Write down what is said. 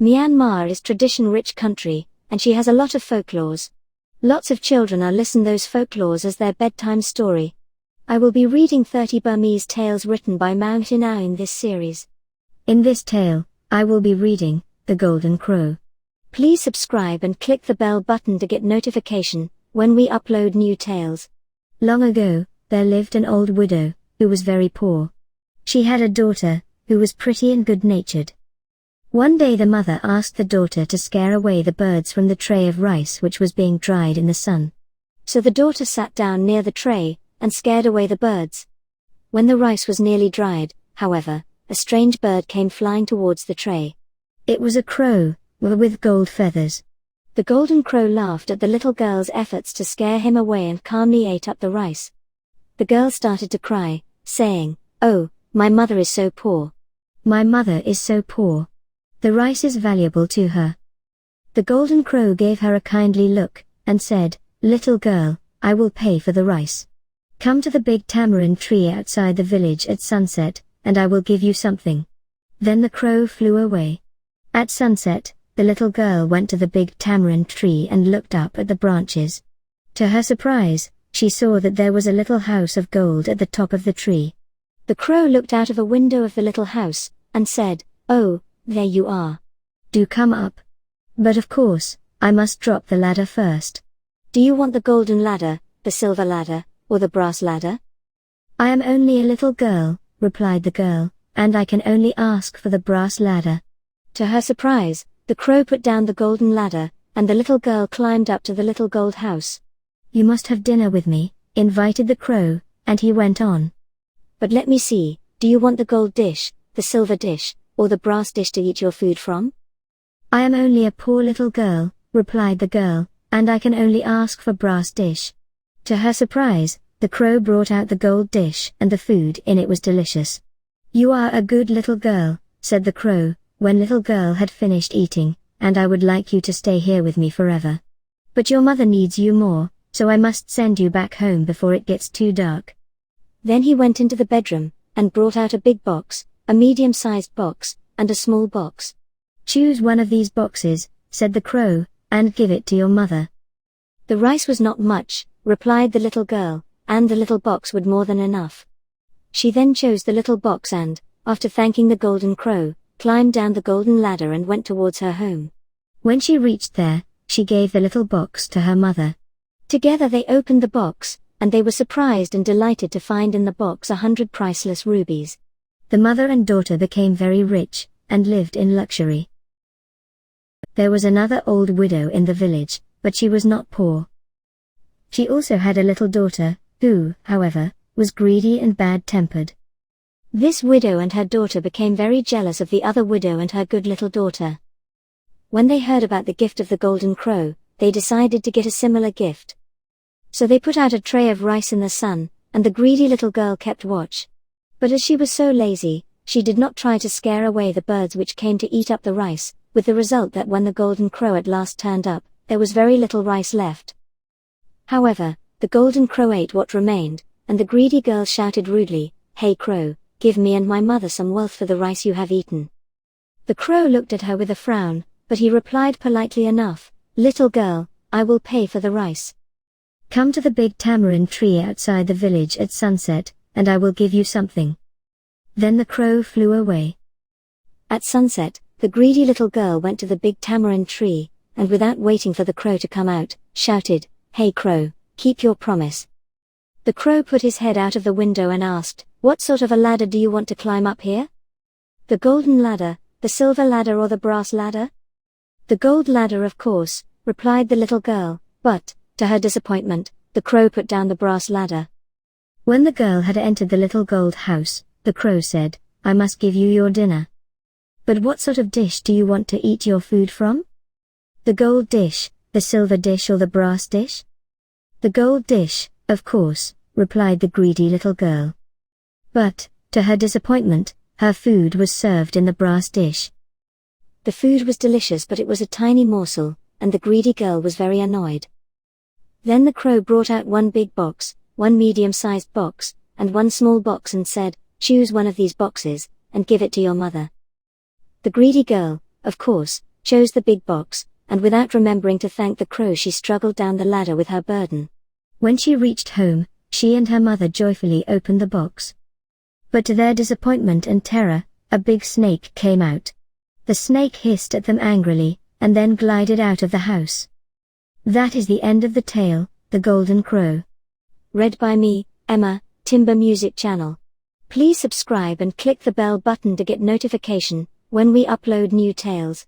Myanmar is tradition-rich country, and she has a lot of folklores. Lots of children are listen those folklores as their bedtime story. I will be reading 30 Burmese tales written by Maung Htin Aung in this series. In this tale, I will be reading The Golden Crow. Please subscribe and click the bell button to get notification when we upload new tales. Long ago, there lived an old widow who was very poor. She had a daughter who was pretty and good-natured. One day the mother asked the daughter to scare away the birds from the tray of rice which was being dried in the sun. So the daughter sat down near the tray and scared away the birds. When the rice was nearly dried, however, a strange bird came flying towards the tray. It was a crow, with gold feathers. The golden crow laughed at the little girl's efforts to scare him away and calmly ate up the rice. The girl started to cry, saying, "Oh, my mother is so poor. My mother is so poor. The rice is valuable to her." The golden crow gave her a kindly look, and said, "Little girl, I will pay for the rice. Come to the big tamarind tree outside the village at sunset, and I will give you something." Then the crow flew away. At sunset, the little girl went to the big tamarind tree and looked up at the branches. To her surprise, she saw that there was a little house of gold at the top of the tree. The crow looked out of a window of the little house, and said, "Oh, there you are. Do come up. But of course, I must drop the ladder first. Do you want the golden ladder, the silver ladder, or the brass ladder?" "I am only a little girl," replied the girl, "and I can only ask for the brass ladder." To her surprise, the crow put down the golden ladder, and the little girl climbed up to the little gold house. "You must have dinner with me," invited the crow, and he went on. "But let me see, do you want the gold dish, the silver dish, or the brass dish to eat your food from?" "I am only a poor little girl," replied the girl, "and I can only ask for brass dish." To her surprise, the crow brought out the gold dish and the food in it was delicious. "You are a good little girl," said the crow, when little girl had finished eating, "and I would like you to stay here with me forever. But your mother needs you more, so I must send you back home before it gets too dark." Then he went into the bedroom, and brought out a big box, a medium-sized box, and a small box. "Choose one of these boxes," said the crow, "and give it to your mother." "The rice was not much," replied the little girl, "and the little box would more than enough." She then chose the little box and, after thanking the golden crow, climbed down the golden ladder and went towards her home. When she reached there, she gave the little box to her mother. Together they opened the box, and they were surprised and delighted to find in the box 100 priceless rubies. The mother and daughter became very rich, and lived in luxury. There was another old widow in the village, but she was not poor. She also had a little daughter, who, however, was greedy and bad-tempered. This widow and her daughter became very jealous of the other widow and her good little daughter. When they heard about the gift of the golden crow, they decided to get a similar gift. So they put out a tray of rice in the sun, and the greedy little girl kept watch. But as she was so lazy, she did not try to scare away the birds which came to eat up the rice, with the result that when the golden crow at last turned up, there was very little rice left. However, the golden crow ate what remained, and the greedy girl shouted rudely, "Hey crow, give me and my mother some wealth for the rice you have eaten." The crow looked at her with a frown, but he replied politely enough, "Little girl, I will pay for the rice. Come to the big tamarind tree outside the village at sunset, and I will give you something." Then the crow flew away. At sunset, the greedy little girl went to the big tamarind tree, and without waiting for the crow to come out, shouted, "Hey crow, keep your promise." The crow put his head out of the window and asked, "What sort of a ladder do you want to climb up here? The golden ladder, the silver ladder, or the brass ladder?" "The gold ladder, of course," replied the little girl, but, to her disappointment, the crow put down the brass ladder. When the girl had entered the little gold house, the crow said, "I must give you your dinner. But what sort of dish do you want to eat your food from? The gold dish, the silver dish, or the brass dish?" "The gold dish, of course," replied the greedy little girl. But, to her disappointment, her food was served in the brass dish. The food was delicious, but it was a tiny morsel, and the greedy girl was very annoyed. Then the crow brought out one big box, one medium-sized box, and one small box and said, "Choose one of these boxes, and give it to your mother." The greedy girl, of course, chose the big box, and without remembering to thank the crow she struggled down the ladder with her burden. When she reached home, she and her mother joyfully opened the box. But to their disappointment and terror, a big snake came out. The snake hissed at them angrily, and then glided out of the house. That is the end of the tale, The Golden Crow. Read by me, Emma, Timber Music Channel. Please subscribe and click the bell button to get notification when we upload new tales.